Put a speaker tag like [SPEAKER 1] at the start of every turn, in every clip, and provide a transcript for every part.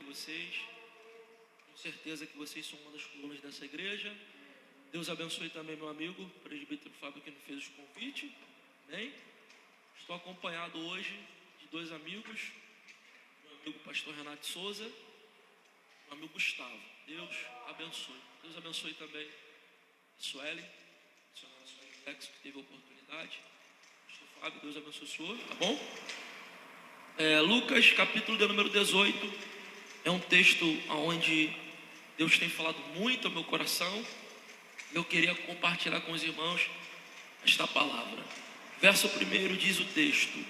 [SPEAKER 1] vocês. Tenho certeza que vocês são uma das colunas dessa igreja. Deus abençoe também meu amigo, o presbítero Fábio, que nos fez o convite. Amém? Estou acompanhado hoje de dois amigos, meu amigo pastor Renato Souza, meu amigo Gustavo. Deus abençoe. Deus abençoe também a Sueli, que teve a oportunidade. Pastor Fábio, Deus abençoe o senhor, tá bom? Lucas, capítulo de número 18, é um texto onde Deus tem falado muito ao meu coração. Eu queria compartilhar com os irmãos esta palavra. Verso 1 diz o texto: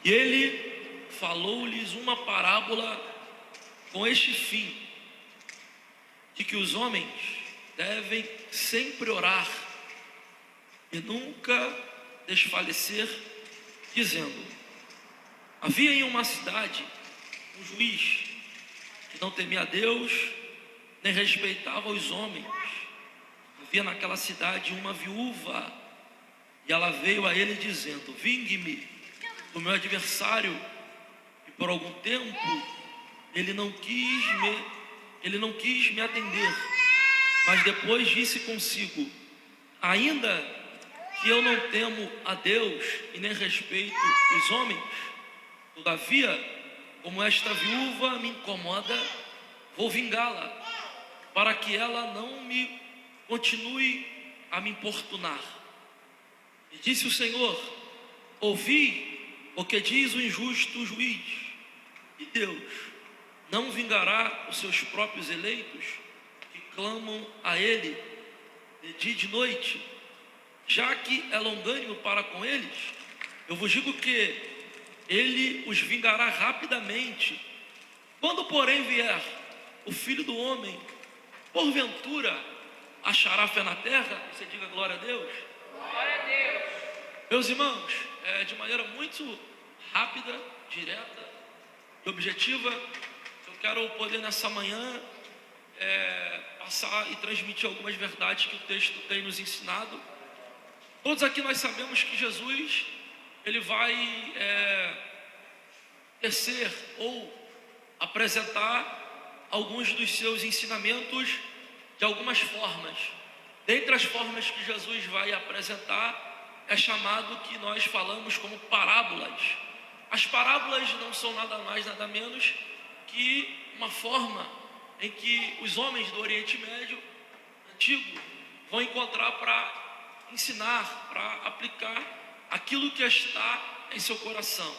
[SPEAKER 1] e ele falou-lhes uma parábola com este fim, de que os homens devem sempre orar e nunca desfalecer, dizendo: havia em uma cidade um juiz que não temia a Deus, nem respeitava os homens. Havia naquela cidade uma viúva, e ela veio a ele dizendo: vingue-me do meu adversário. E por algum tempo ele não quis me atender, mas depois disse consigo: ainda que eu não temo a Deus e nem respeito os homens, todavia, como esta viúva me incomoda, vou vingá-la, para que ela não me continue a me importunar. E disse o Senhor: ouvi o que diz o injusto juiz, e Deus não vingará os seus próprios eleitos, que clamam a Ele de dia e de noite, já que é longânimo para com eles? Eu vos digo que Ele os vingará rapidamente. Quando, porém, vier o Filho do Homem, porventura achará fé na terra? Você diga glória a Deus.
[SPEAKER 2] Glória a Deus.
[SPEAKER 1] Meus irmãos, de maneira muito rápida, direta e objetiva, eu quero poder nessa manhã passar e transmitir algumas verdades que o texto tem nos ensinado. Todos aqui nós sabemos que Jesus, ele vai tecer ou apresentar alguns dos seus ensinamentos de algumas formas. Dentre as formas que Jesus vai apresentar, é chamado que nós falamos como parábolas. As parábolas não são nada mais, nada menos que uma forma em que os homens do Oriente Médio antigo vão encontrar para ensinar, para aplicar aquilo que está em seu coração.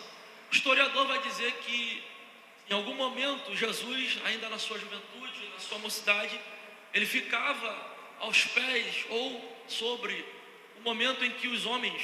[SPEAKER 1] O historiador vai dizer que em algum momento Jesus, ainda na sua juventude, na sua mocidade, ele ficava aos pés ou sobre o momento em que os homens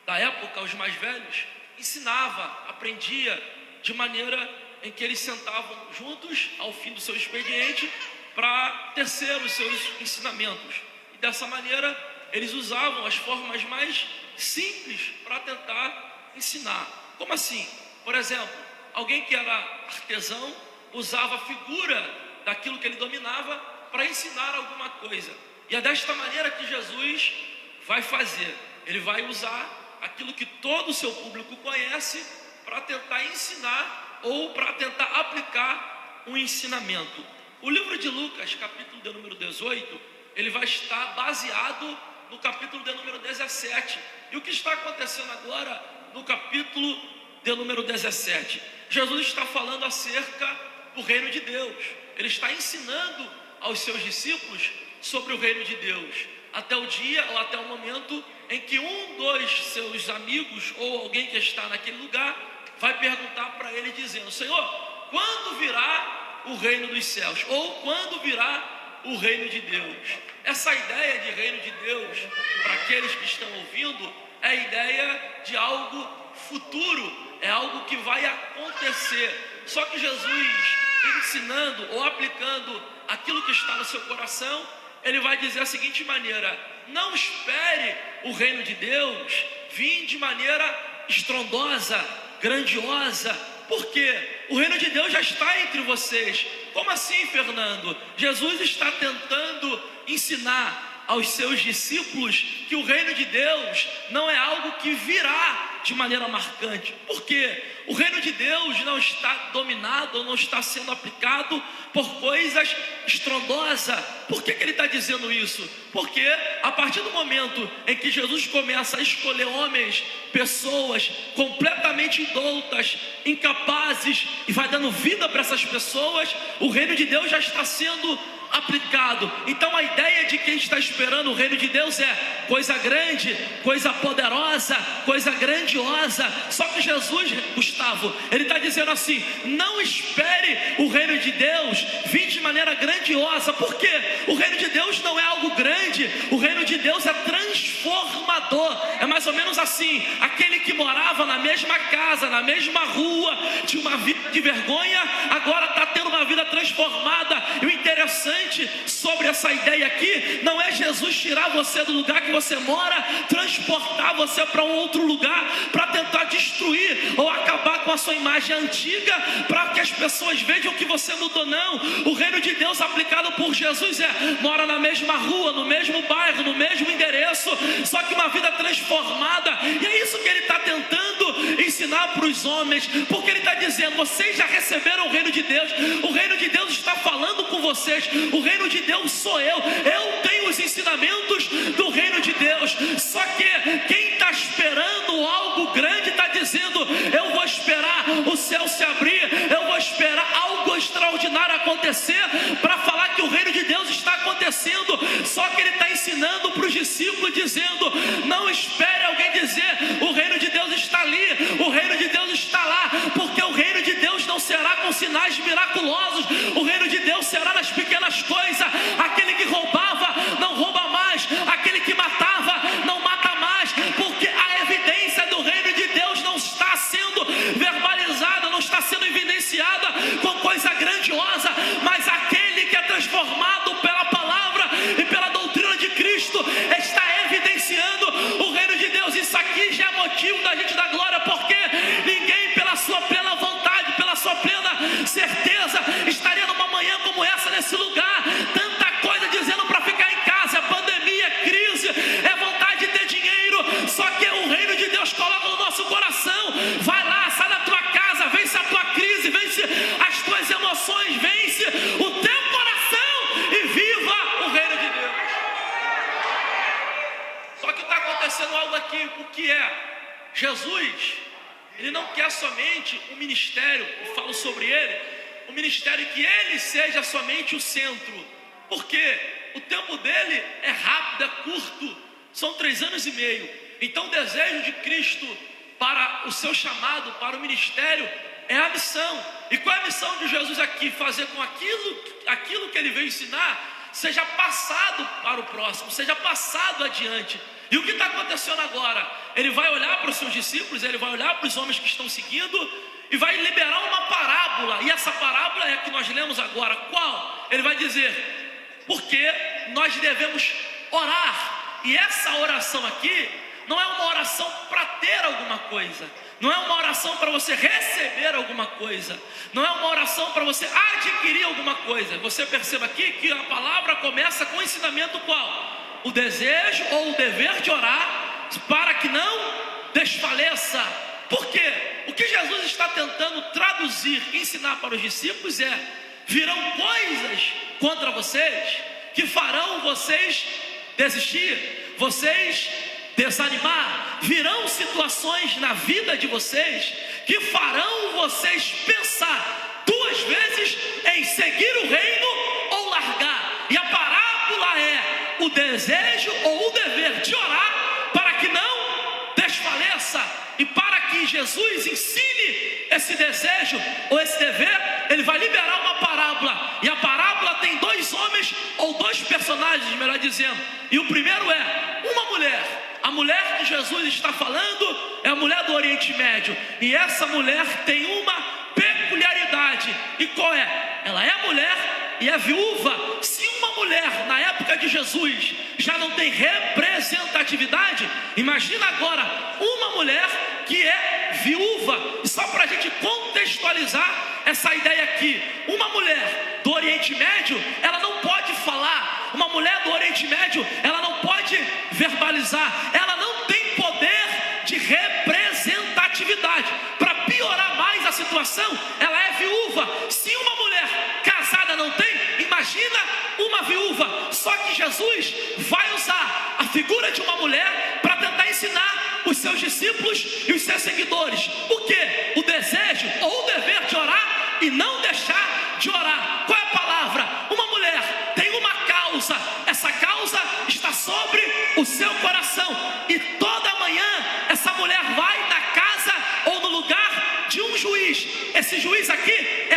[SPEAKER 1] da época, os mais velhos, ensinava, aprendia, de maneira em que eles sentavam juntos ao fim do seu expediente para tecer os seus ensinamentos. E dessa maneira eles usavam as formas mais simples para tentar ensinar. Como assim? Por exemplo, alguém que era artesão usava a figura daquilo que ele dominava para ensinar alguma coisa. E é desta maneira que Jesus vai fazer. Ele vai usar aquilo que todo o seu público conhece para tentar ensinar ou para tentar aplicar um ensinamento. O livro de Lucas, capítulo de número 18, ele vai estar baseado no capítulo de número 17. E o que está acontecendo agora no capítulo de número 17? Jesus está falando acerca do reino de Deus. Ele está ensinando aos seus discípulos sobre o reino de Deus, até o dia ou até o momento em que um dos seus amigos ou alguém que está naquele lugar vai perguntar para ele dizendo: Senhor, quando virá o reino dos céus? Ou quando virá o reino de Deus? Essa ideia de reino de Deus, para aqueles que estão ouvindo, é a ideia de algo futuro, é algo que vai acontecer. Só que Jesus, ensinando ou aplicando aquilo que está no seu coração, ele vai dizer a seguinte maneira: não espere o reino de Deus vir de maneira estrondosa, grandiosa, porque o reino de Deus já está entre vocês. Como assim, Fernando? Jesus está tentando ensinar aos seus discípulos que o reino de Deus não é algo que virá de maneira marcante. Por quê? O reino de Deus não está dominado, não está sendo aplicado por coisas estrondosas. Por que ele está dizendo isso? Porque a partir do momento em que Jesus começa a escolher homens, pessoas completamente indoutas, incapazes, e vai dando vida para essas pessoas, o reino de Deus já está sendo aplicado. Então a ideia de quem está esperando o reino de Deus é coisa grande, coisa poderosa, coisa grandiosa. Só que Jesus, Gustavo, ele está dizendo assim: não espere o reino de Deus vir de maneira grandiosa. Por quê? O reino de Deus não é algo grande, o reino de Deus é transformador. É mais ou menos assim: aquele que morava na mesma casa, na mesma rua, tinha uma vida de vergonha, agora está tendo uma vida transformada. E o interessante sobre essa ideia aqui não é Jesus tirar você do lugar que você mora, transportar você para um outro lugar, para tentar destruir ou acabar com a sua imagem antiga, para que as pessoas vejam que você mudou. Não, o reino de Deus aplicado por Jesus mora na mesma rua, no mesmo bairro, no mesmo endereço, só que uma vida transformada. E é isso que ele está tentando ensinar para os homens, porque ele está dizendo: vocês já receberam o reino de Deus, o reino de Deus está falando com vocês, o reino de Deus sou eu tenho os ensinamentos do reino de Deus. Só que quem está esperando algo grande está dizendo: eu vou esperar o céu se abrir, eu vou esperar algo extraordinário acontecer para falar que o reino de Deus está acontecendo. Só que ele está ensinando para os discípulos, dizendo: não espere alguém dizer o reino de Deus está ali, o reino de Deus está lá, porque o reino de Deus não será com sinais miraculosos, o reino de Deus será nas pequenas coisas. Aquele que roubava não rouba mais, aquele que matava não mata mais, porque a evidência do reino de Deus não está sendo verbalizada, não está sendo evidenciada com coisa grandiosa, mas aquele que é transformado pela palavra e pela doutrina de Cristo está evidenciando o reino de Deus. Isso aqui já é motivo da gente dar glória, porque ninguém, pela sua plena vontade, pela sua plena certeza, estaria numa manhã como essa, nesse lugar. Tanta coisa dizendo para ficar em casa, pandemia, crise, é vontade de ter dinheiro, só que o reino de Deus coloca no nosso coração: vai lá, sai da tua casa, vence a tua crise, vence as tuas emoções, vence o teu coração e viva o reino de Deus. Só que está acontecendo algo aqui. O que é? Jesus, ele não quer somente um ministério, eu falo sobre ele, um ministério que ele seja somente o centro, porque o tempo dele é rápido, é curto, são 3 anos e meio. Então o desejo de Cristo para o seu chamado, para o ministério, é a missão. E qual é a missão de Jesus aqui? Fazer com aquilo que ele veio ensinar seja passado para o próximo, seja passado adiante. E o que está acontecendo agora? Ele vai olhar para os seus discípulos, ele vai olhar para os homens que estão seguindo e vai liberar uma parábola. E essa parábola é a que nós lemos agora. Qual? Ele vai dizer: porque nós devemos orar. E essa oração aqui não é uma oração para ter alguma coisa, não é uma oração para você receber alguma coisa, não é uma oração para você adquirir alguma coisa. Você perceba aqui que a palavra começa com o ensinamento qual? O desejo ou o dever de orar para que não desfaleça. Por quê? O que Jesus está tentando traduzir, ensinar para os discípulos é: virão coisas contra vocês que farão vocês desistir, vocês desanimar. Virão situações na vida de vocês que farão vocês pensar 2 vezes em seguir o reino ou largar. E a parábola é o desejo ou o dever de orar para que não desfaleça. E para que Jesus ensine esse desejo ou esse dever, ele vai liberar uma parábola. E a parábola tem 2 homens ou 2 personagens, melhor dizendo. E o primeiro é uma mulher. A mulher que Jesus está falando é a mulher do Oriente Médio. E essa mulher tem uma peculiaridade. E qual é? Ela é mulher e é viúva. Se uma mulher na época de Jesus já não tem representatividade, imagina agora uma mulher que é viúva. E só para a gente contextualizar essa ideia aqui: uma mulher do Oriente Médio, ela não pode falar. Uma mulher do Oriente Médio, ela não pode verbalizar. Ela não tem poder de representação. Imagina uma viúva, só que Jesus vai usar a figura de uma mulher para tentar ensinar os seus discípulos e os seus seguidores o que? O desejo ou o dever de orar e não deixar de orar. Qual é a palavra? Uma mulher tem uma causa, essa causa está sobre o seu coração, e toda manhã essa mulher vai na casa ou no lugar de um juiz. Esse juiz aqui é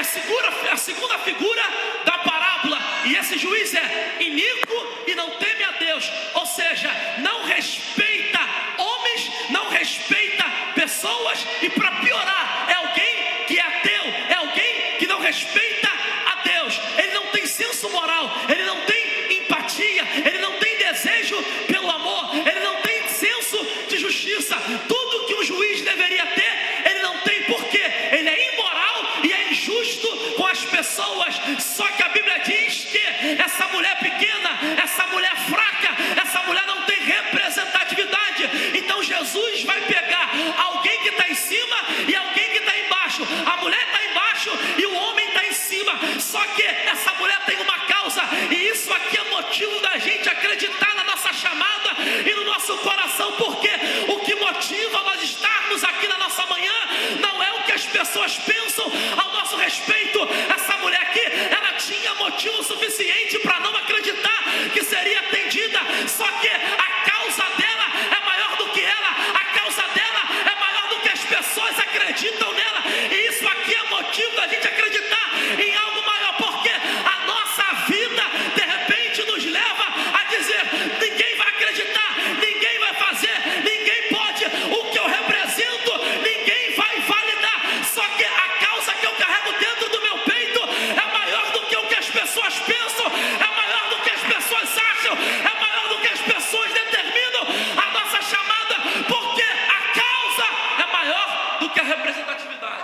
[SPEAKER 1] a segunda figura da parábola, e esse juiz é iníquo e não teme a Deus, ou seja, não respeita homens, não respeita pessoas, e para piorar, é alguém que é ateu, é alguém que não respeita a Deus. Ele não tem senso moral, ele não tem empatia, ele não tem desejo pelo amor, ele não tem senso de justiça. Tudo que um juiz deveria ter, ele não tem, porque ele é imoral e é injusto com as pessoas. Só que a Bíblia diz que essa mulher pequena, essa mulher fraca, essa mulher não tem representatividade. Então Jesus vai pegar alguém que está em cima e alguém que está embaixo. A mulher está embaixo e o homem está em cima. Só que essa mulher tem uma causa, e isso aqui é motivo da gente acreditar na nossa chamada e no nosso coração, porque o que motiva nós estarmos aqui na nossa manhã não é o que as pessoas pensam ao nosso respeito. Essa mulher aqui, ela tinha motivo suficiente para não acreditar que seria atendida, só que a causa dela é maior do que ela, a causa dela é maior do que as pessoas acreditam nela, e isso aqui é motivo da gente acreditar em algo maior, porque a nossa vida de repente nos leva a dizer: ninguém vai acreditar, ninguém vai fazer, ninguém pode, o que eu represento ninguém vai validar. Só que a causa que eu carrego dentro do meu peito é maior do que o que as pessoas pensam, é maior do que as pessoas acham, é maior do que as pessoas determinam a nossa chamada, porque a causa é maior do que a representatividade.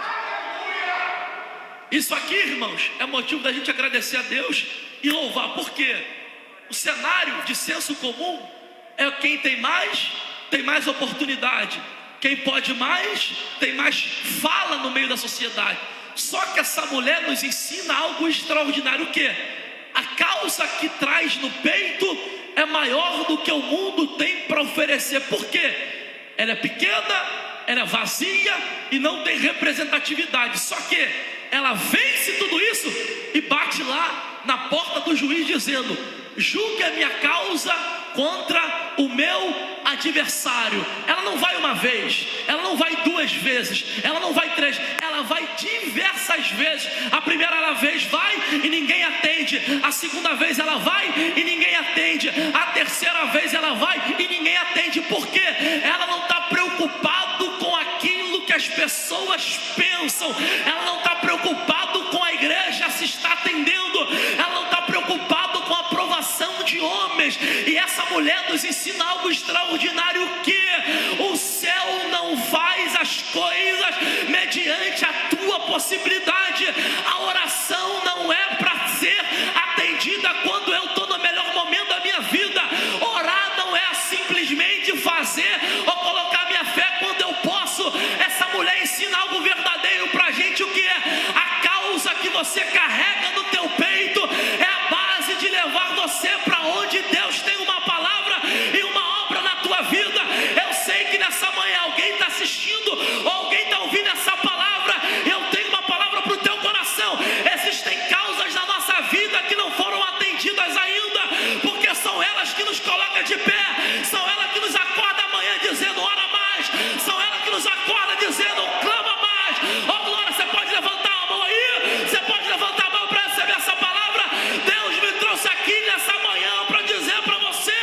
[SPEAKER 1] Isso aqui, irmãos, é motivo da gente agradecer a Deus e louvar, porque o cenário de senso comum é quem tem mais oportunidade, quem pode mais, tem mais fala no meio da sociedade. Só que essa mulher nos ensina algo extraordinário, o quê? A causa que traz no peito é maior do que o mundo tem para oferecer. Por quê? Ela é pequena, ela é vazia e não tem representatividade. Só que ela vence tudo isso e bate lá na porta do juiz dizendo: julgue a minha causa contra o meu adversário. Ela não vai uma vez, ela não vai duas vezes, ela não vai três, ela vai diversas vezes. A primeira vez vai e ninguém atende, a segunda vez ela vai e ninguém atende, a terceira vez ela vai e ninguém atende. Por quê? Ela não está preocupado com aquilo que as pessoas pensam, ela não está preocupado com a igreja se está atendendo, ela não está preocupado com a aprovação de homens. E essa mulher nos ensina algo extraordinário, que o céu não faz as coisas mediante a tua possibilidade. A oração não é para ser atendida quando eu estou no melhor momento da minha vida. Orar não é simplesmente fazer ou colocar minha fé quando eu posso. Essa mulher ensina algo verdadeiro para a gente, o que é? A causa que você carrega no teu peito é a base de levar você para onde Deus tem uma palavra e uma obra na tua vida. Eu sei que nessa manhã alguém está assistindo ou alguém está ouvindo essa palavra. Eu tenho uma palavra para o teu coração. Existem causas na nossa vida que não foram atendidas ainda, porque são elas que nos colocam de pé, são elas que nos acordam amanhã dizendo: ora mais, são elas que nos acordam dizendo: clama mais. Oh glória, você pode levantar a mão aí, você pode levantar a mão para receber essa palavra. Deus me trouxe aqui nessa manhã para dizer para você: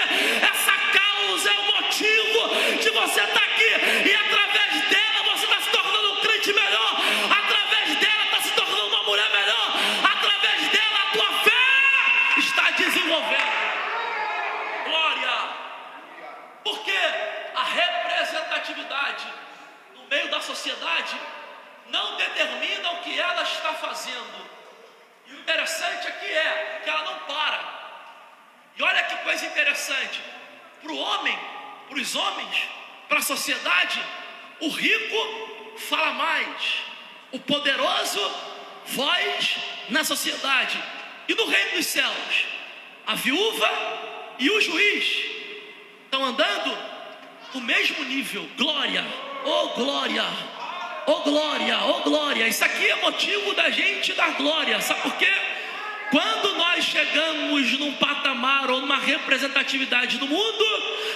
[SPEAKER 1] essa causa é o motivo de você estar aqui, e através dela você está se tornando um crente melhor, através dela está se tornando uma mulher melhor, através dela a tua fé está desenvolvendo. Glória! Porque a representatividade no meio da sociedade não determina o que ela está fazendo. E o interessante aqui é que ela não para. E olha que coisa interessante: para o homem, para os homens, para a sociedade, o rico fala mais, o poderoso voz na sociedade. E no reino dos céus, a viúva e o juiz estão andando no mesmo nível. Glória, oh glória, oh glória, oh glória. Isso aqui é motivo da gente dar glória. Sabe por quê? Quando nós chegamos num patamar ou numa representatividade no mundo,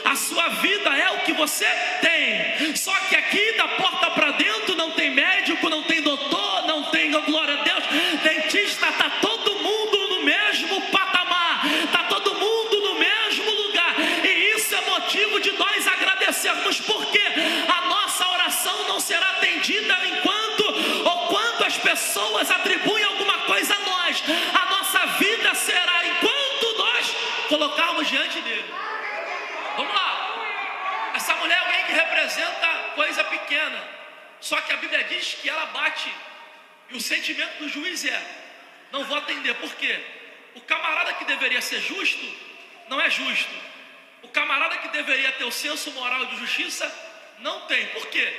[SPEAKER 1] a sua vida é o que você tem. Só que aqui da porta para dentro não tem médico, não tem doutor, não tem, glória a Deus, dentista. Está todo mundo no mesmo patamar, está todo mundo no mesmo lugar. E isso é motivo de nós agradecermos, porque a nossa oração não será atendida enquanto ou quando as pessoas atribuem alguma coisa a nós. A nossa vida será enquanto nós colocarmos diante dele. Vamos lá. Essa mulher é alguém que representa coisa pequena, só que a Bíblia diz que ela bate. E o sentimento do juiz é: não vou atender. Por quê? O camarada que deveria ser justo não é justo. O camarada que deveria ter o senso moral de justiça não tem. Por quê?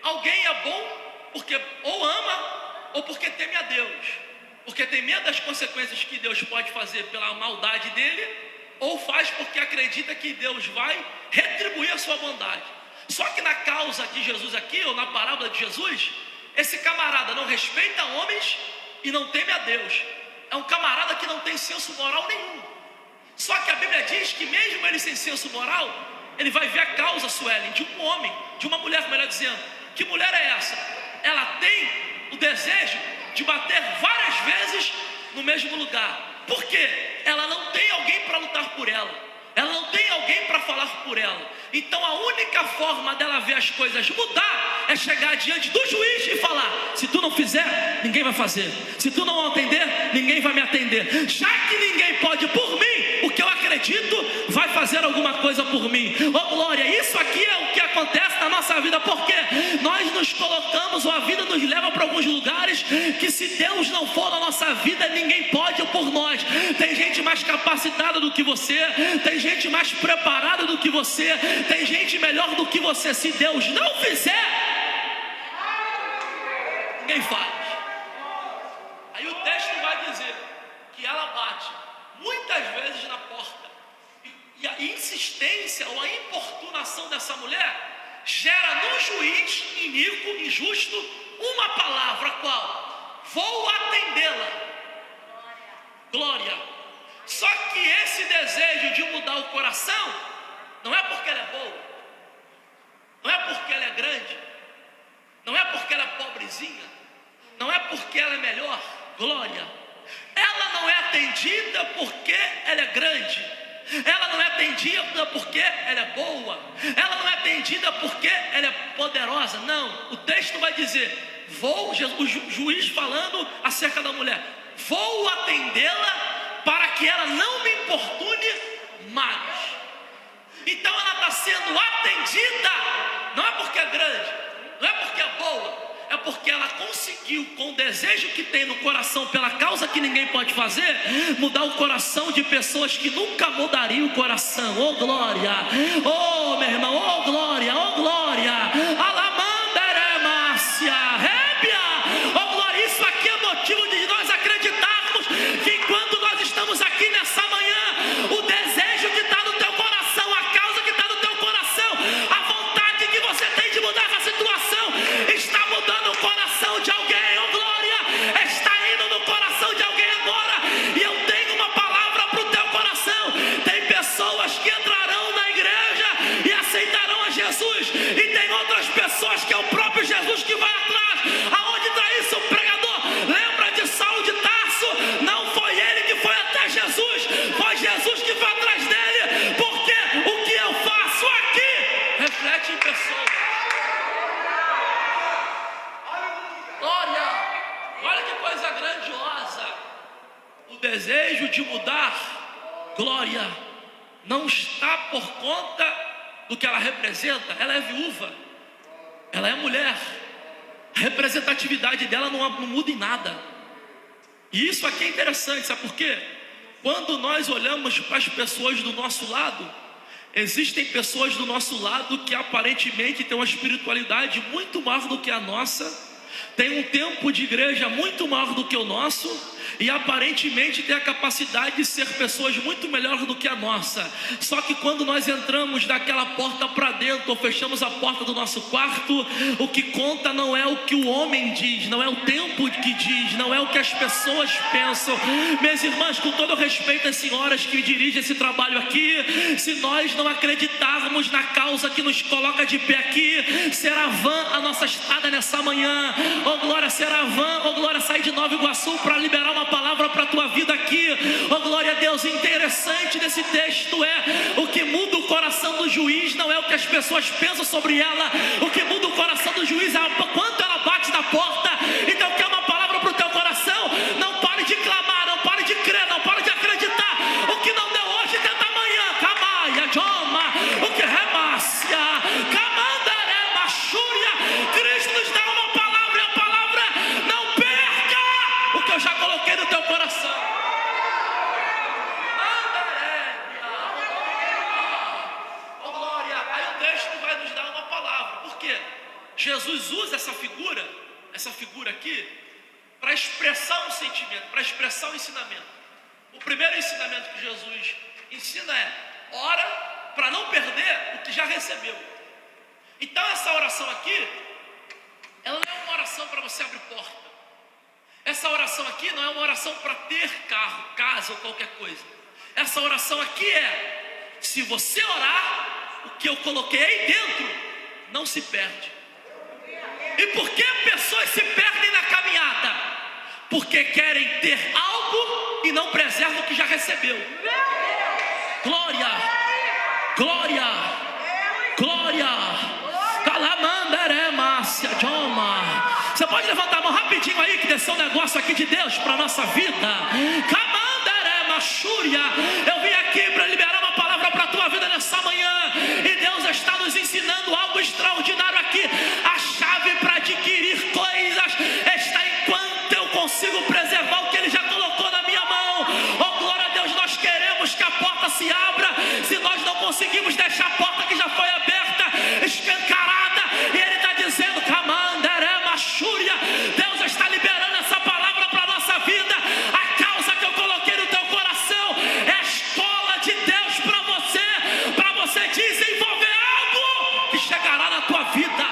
[SPEAKER 1] Alguém é bom porque ou ama ou porque teme a Deus, porque tem medo das consequências que Deus pode fazer pela maldade dele, ou faz porque acredita que Deus vai retribuir a sua bondade. Só que na causa de Jesus aqui, ou na parábola de Jesus, esse camarada não respeita homens e não teme a Deus. É um camarada que não tem senso moral nenhum. Só que a Bíblia diz que mesmo ele sem senso moral, ele vai ver a causa, Suelen, de um homem, de uma mulher, melhor dizendo. Que mulher é essa? Ela tem o desejo de bater várias vezes no mesmo lugar. Por quê? Ela não tem alguém para lutar por ela. Ela não tem alguém para falar por ela. Então a única forma dela ver as coisas mudar é chegar diante do juiz e falar: se tu não fizer, ninguém vai fazer. Se tu não atender, ninguém vai me atender. Já que ninguém pode por mim, o que eu acredito vai fazer alguma coisa por mim. Oh glória, isso aqui é o que acontece na nossa vida, porque nós nos colocamos, ou a vida nos leva para alguns lugares que, se Deus não for na nossa vida, ninguém pode por nós. Tem gente mais capacitada do que você, tem gente mais preparada do que você, tem gente melhor do que você. Se Deus não fizer, ninguém faz. Aí o texto vai dizer que ela bate muitas vezes na porta, e a insistência ou a importunação dessa mulher gera no juiz iníquo, injusto, uma palavra: qual? Vou atendê-la. Glória. Só que esse desejo de mudar o coração não é porque ela é boa, não é porque ela é grande, não é porque ela é pobrezinha, não é porque ela é melhor. Glória. Ela não é atendida porque ela é grande, ela não é atendida porque ela é boa, ela não é atendida porque ela é poderosa. Não, o texto vai dizer: o juiz falando acerca da mulher, vou atendê-la para que ela não me importune mais. Então ela está sendo atendida, não é porque é grande, não é porque é boa, é porque ela conseguiu, com o desejo que tem no coração, pela causa que ninguém pode fazer, mudar o coração de pessoas que nunca mudariam o coração. Oh glória, oh meu irmão, oh glória, oh glória. Alamanderemácia, rébia, oh glória. Isso aqui é motivo de nós acreditarmos que enquanto nós estamos aqui nessa manhã, o desejo que está no teu coração, a causa que está no teu coração, a vontade que você tem de mudar essa situação, está mudando o coração de alguém. Oh glória, está indo no coração de alguém agora. E eu tenho uma palavra para o teu coração. Tem pessoas que entrarão na igreja e aceitarão a Jesus, e tem outras pessoas que é o próprio Jesus que vai atrás. Aonde está isso, pregador? Lembra de Saulo de Tarso? Não foi ele que foi até Jesus, foi Jesus que foi atrás dele. Porque o que eu faço aqui reflete em pessoas. Glória! Olha que coisa grandiosa. O desejo de mudar, glória, não está por conta do que ela representa. Ela é viúva, ela é mulher, a representatividade dela não muda em nada. E isso aqui é interessante, sabe por quê? Quando nós olhamos para as pessoas do nosso lado, existem pessoas do nosso lado que aparentemente têm uma espiritualidade muito maior do que a nossa, tem um tempo de igreja muito maior do que o nosso, e aparentemente têm a capacidade de ser pessoas muito melhores do que a nossa. Só que quando nós entramos daquela porta para dentro, ou fechamos a porta do nosso quarto, o que conta não é o que o homem diz, não é o tempo que diz, não é o que as pessoas pensam. Minhas irmãs, com todo respeito às senhoras que dirigem esse trabalho aqui, se nós não acreditarmos na causa que nos coloca de pé aqui, será vã a nossa estada nessa manhã. Oh glória, será vã, oh glória, sair de Nova Iguaçu para liberar uma palavra para a tua vida aqui. Oh glória a Deus. Interessante desse texto é: o que muda o coração do juiz não é o que as pessoas pensam sobre ela, o que muda o coração do juiz é quanto ela bate na porta. Então quer uma palavra para o teu coração? Não pare de clamar, não pare de crer, não pare de acreditar. O que não deu hoje, tenta amanhã. Camaia, Joma, o que remácia, Camandare, Machúria. Cristo nos dá uma palavra, e a palavra: não perca o que eu já coloquei no teu coração. Oh glória. Aí o texto vai nos dar uma palavra. Por quê? Jesus usa essa figura aqui, para expressar um sentimento, para expressar um ensinamento. O primeiro ensinamento que Jesus ensina é: ora para não perder o que já recebeu. Então essa oração aqui, ela não é uma oração para você abrir porta. Essa oração aqui não é uma oração para ter carro, casa ou qualquer coisa. Essa oração aqui é: se você orar, o que eu coloquei aí dentro não se perde. E por que pessoas se perdem na caminhada? Porque querem ter algo e não preservam o que já recebeu. Glória, glória, glória. Calamandaremácia, Joma. Você pode levantar a mão rapidinho aí, que desceu um negócio aqui de Deus para a nossa vida. Camandaremachúria. Eu vim aqui para liberar uma palavra para a tua vida nessa manhã, e Deus está nos ensinando algo extraordinário aqui. A chave para adquirir coisas está enquanto eu consigo preservar o que Ele já colocou na minha mão. Oh glória a Deus, nós queremos que a porta se abra. Se nós não conseguimos deixar a porta que já foi aberta escancarada, e Ele está dizendo: Camandaremachúria, Deus está liberando essa palavra para a nossa vida. A causa que eu coloquei no teu coração é a escola de Deus para você desenvolver algo que chegará na tua vida.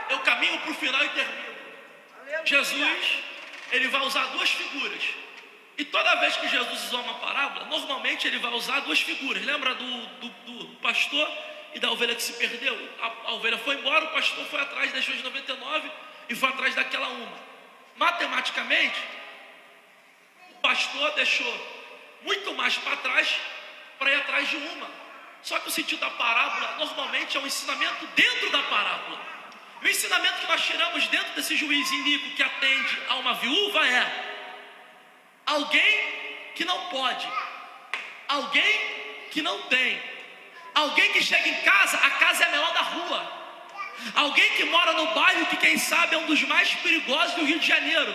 [SPEAKER 1] Eu caminho para o final e termino. Jesus, Ele vai usar duas figuras. E toda vez que Jesus usou uma parábola, normalmente Ele vai usar duas figuras. Lembra do pastor e da ovelha que se perdeu? A ovelha foi embora, o pastor foi atrás, deixou as 99 e foi atrás daquela uma. Matematicamente, o pastor deixou muito mais para trás para ir atrás de uma. Só que o sentido da parábola normalmente é um ensinamento dentro da parábola. O ensinamento que nós tiramos dentro desse juiz iníquo que atende a uma viúva é: alguém que não pode, alguém que não tem, alguém que chega em casa, a casa é a menor da rua, alguém que mora no bairro que quem sabe é um dos mais perigosos do Rio de Janeiro,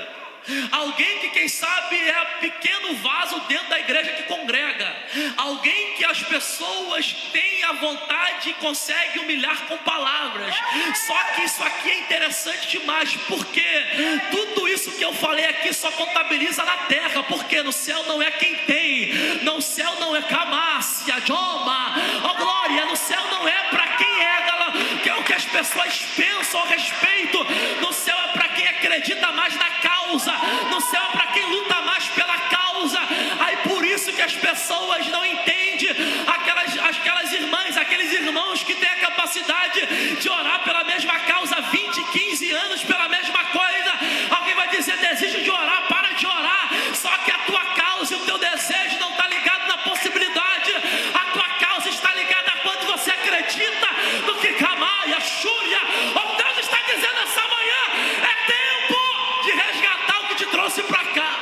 [SPEAKER 1] alguém que quem sabe é pequeno vaso dentro da igreja que congrega, alguém que as pessoas têm a vontade e conseguem humilhar com palavras. Só que isso aqui é interessante demais, porque tudo isso que eu falei aqui só contabiliza na terra, porque no céu não é quem tem, no céu não é Camácia, Joma, oh glória, no céu não é para quem é, que é o que as pessoas pensam a respeito. No céu é para quem acredita mais na causa, no céu é para quem luta mais pela causa. Aí por isso que as pessoas não entendem aquelas irmãs, aqueles irmãos que têm a capacidade de orar pela mesma causa 20, 15 anos pela mesma coisa. Alguém vai dizer: desiste de orar, para de orar. Só que a tua causa e o teu desejo não está ligado na possibilidade. A tua causa está ligada a quanto você acredita no que Camaia, Xúria, oh Deus está dizendo essa manhã: é tempo de resgatar o que te trouxe para cá.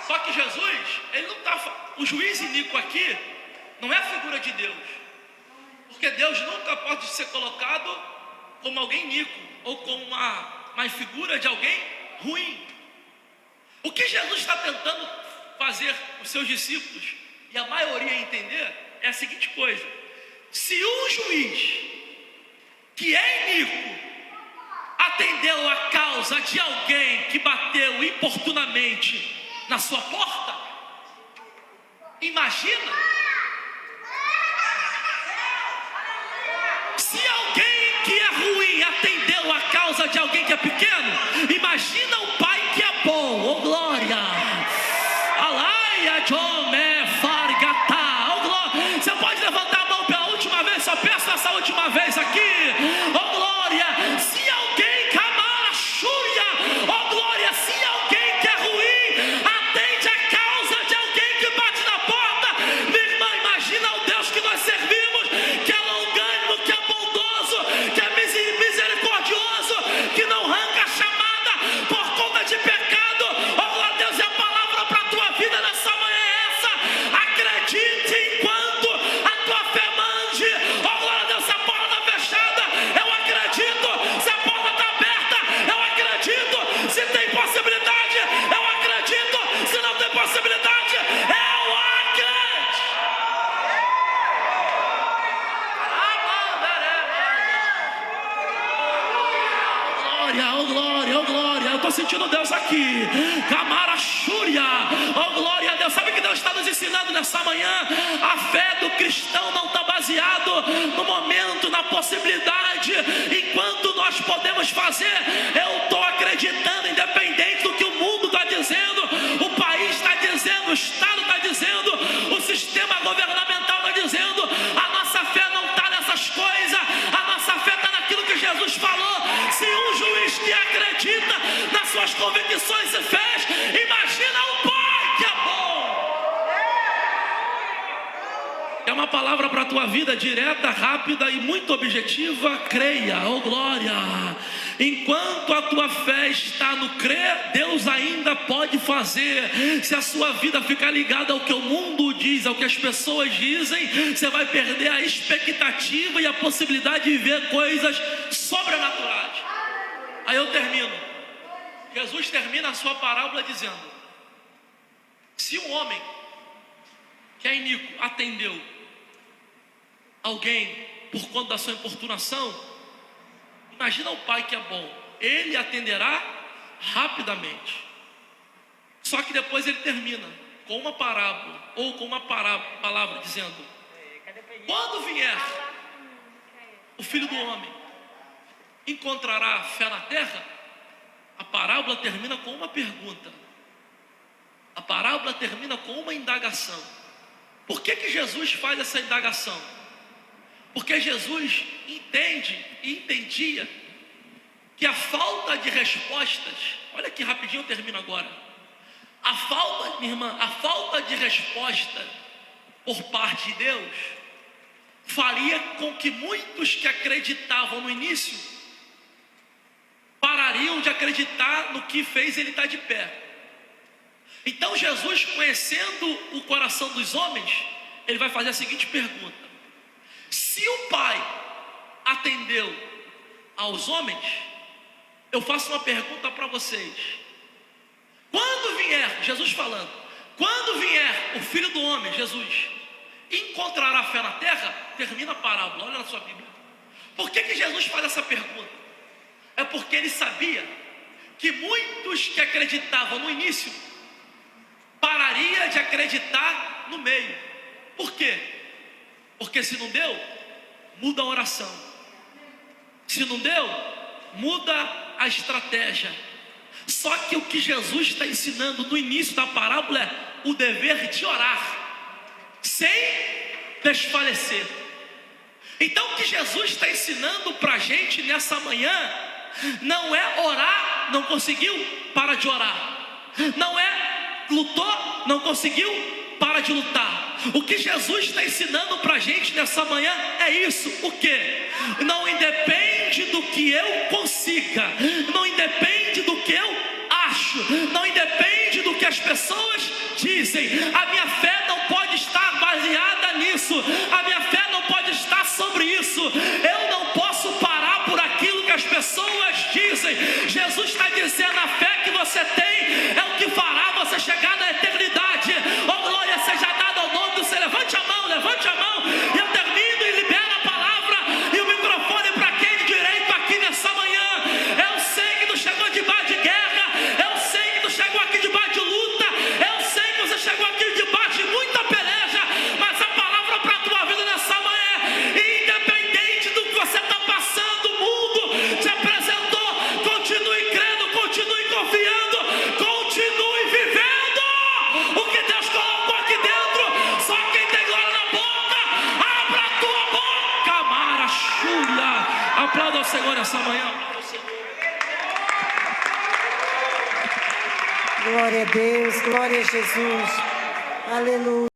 [SPEAKER 1] Só que Jesus, Ele não está. O juiz iníquo aqui não é a figura de Deus, porque Deus nunca pode ser colocado como alguém iníquo ou como uma figura de alguém ruim. O que Jesus está tentando fazer os seus discípulos, e a maioria entender, é a seguinte coisa: se um juiz que é iníquo atendeu a causa de alguém que bateu importunamente na sua porta? Imagina se alguém que é ruim atendeu a causa de alguém que é pequeno. Imagina o pai que é bom. Oh glória! Alaia Jomé Fargatá. Oh glória! Você pode levantar a mão pela última vez? Só peço essa última vez aqui. Oh glória! Se alguém camara chúria, oh glória! Se alguém que é ruim atende a causa de alguém que bate na porta, minha irmã, imagina o Deus que nós servimos, que é longânimo, que é bondoso, que é misericordioso, que não arranca a chamada por conta de pecado. Oh glória a Deus, e a palavra para a tua vida nessa manhã é essa: acredite enquanto a tua fé mande. Oh glória a Deus, se a porta está fechada, eu acredito. Se a porta está aberta, eu acredito. Se tem possibilidade, eu acredito. Se não tem possibilidade, eu acredito. Glória, oh glória, oh glória. Eu estou sentindo Deus aqui. Camara Xúria, oh glória a Deus. Sabe o que Deus está nos ensinando nessa manhã? A fé do cristão não está baseado no momento, na possibilidade. Enquanto nós podemos fazer, eu estou acreditando, independente do que o mundo está dizendo, o país está dizendo, o Estado está dizendo, o sistema governamental está dizendo. A nossa fé não está nessas coisas, a nossa fé está naquilo que Jesus falou. Se um juiz que acredita nas suas convicções se fez, imagina o Pai que é bom. É uma palavra para a tua vida direta, rápida e muito objetiva. Creia, oh glória. Enquanto a tua fé está no crer, Deus ainda pode fazer. Se a sua vida ficar ligada ao que o mundo diz, ao que as pessoas dizem, você vai perder a expectativa e a possibilidade de ver coisas sobrenaturais. Aí eu termino. Jesus termina a sua parábola dizendo: se um homem que é iníquo atendeu alguém por conta da sua importunação, imagina o pai que é bom, ele atenderá rapidamente. Só que depois ele termina com uma parábola, ou com uma palavra dizendo: quando vier o Filho do Homem, encontrará fé na terra? A parábola termina com uma pergunta. A parábola termina com uma indagação. Por que Jesus faz essa indagação? Porque Jesus entende e entendia que a falta de respostas, olha que rapidinho eu termino agora. A falta, minha irmã, a falta de resposta por parte de Deus faria com que muitos que acreditavam no início parariam de acreditar no que fez ele estar de pé. Então Jesus, conhecendo o coração dos homens, ele vai fazer a seguinte pergunta: se o Pai atendeu aos homens, eu faço uma pergunta para vocês. Quando vier, Jesus falando, quando vier o Filho do Homem, Jesus, encontrará fé na terra? Termina a parábola, olha na sua Bíblia. Por que Jesus faz essa pergunta? É porque ele sabia que muitos que acreditavam no início pararia de acreditar no meio. Por quê? Porque se não deu, muda a oração. Se não deu, muda a estratégia. Só que o que Jesus está ensinando no início da parábola é o dever de orar, sem desfalecer. Então o que Jesus está ensinando para a gente nessa manhã não é orar, não conseguiu, para de orar. Não é lutou, não conseguiu, para de lutar. O que Jesus está ensinando para a gente nessa manhã é isso. O que? Não independe do que eu consiga, não independe do que eu acho, não independe do que as pessoas dizem. A minha fé não pode estar baseada nisso, a minha fé não pode estar sobre isso. Eu não posso parar por aquilo que as pessoas dizem. Jesus está dizendo: a fé que você tem é o que fará você chegar na eternidade. Oh glória seja dada ao nome do Senhor. Levante a mão, e eu termino e libero a palavra e o microfone para quem de direito aqui nessa manhã. Eu Aplauda o Senhor nessa manhã.
[SPEAKER 2] Glória a Deus, glória a Jesus. Aleluia.